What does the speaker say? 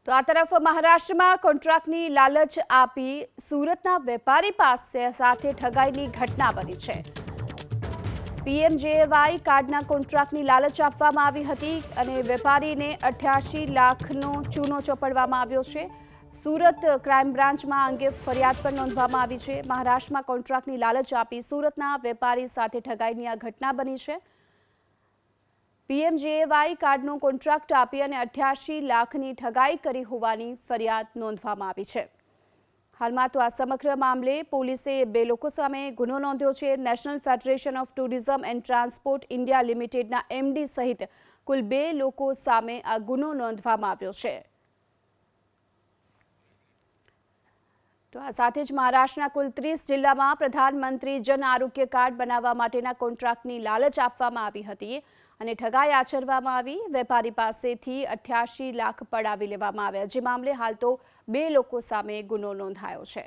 તો આ તરફ મહારાષ્ટ્રમાં કોન્ટ્રાક્ટની લાલચ આપી સુરતના વેપારી સાથે ઠગાઈની ઘટના બની છે। પીએમજેએવાય કાર્ડના કોન્ટ્રાક્ટની લાલચ આપવામાં આવી હતી અને વેપારીને 88 લાખનો ચૂનો ચોપડવામાં આવ્યો છે। સુરત ક્રાઇમ બ્રાન્ચમાં આ અંગે ફરિયાદ પણ નોંધવામાં આવી છે। મહારાષ્ટ્રમાં કોન્ટ્રાક્ટની લાલચ આપી સુરતના વેપારી સાથે ઠગાઈની આ ઘટના બની છે। પીએમજેએવાય કાર્ડનો કોન્ટ્રાક્ટ આપી અને 88 લાખની ઠગાઈ કરી હોવાની ફરિયાદ નોંધવામાં આવી છે। હાલમાં તો આ સમગ્ર મામલે પોલીસે 2 લોકો સામે ગુનો નોંધ્યો છે। National federation of tourism and transport India લિમિટેડના એમડી સહિત કુલ 2 લોકો સામે આ ગુનો નોંધવામાં આવ્યો છે। તો આ સાથે જ મહારાષ્ટ્રના કુલ 30 જિલ્લામાં પ્રધાનમંત્રી જન આરોગ્ય કાર્ડ બનાવવા માટેના કોન્ટ્રાક્ટની લાલચ આપવામાં આવી હતી અને ઠગાઈ આચરવામાં આવી। વેપારી પાસેથી 88 લાખ પડાવી લેવામાં આવ્યા, જે મામલે હાલ તો 2 લોકો સામે ગુનો નોંધાયો છે।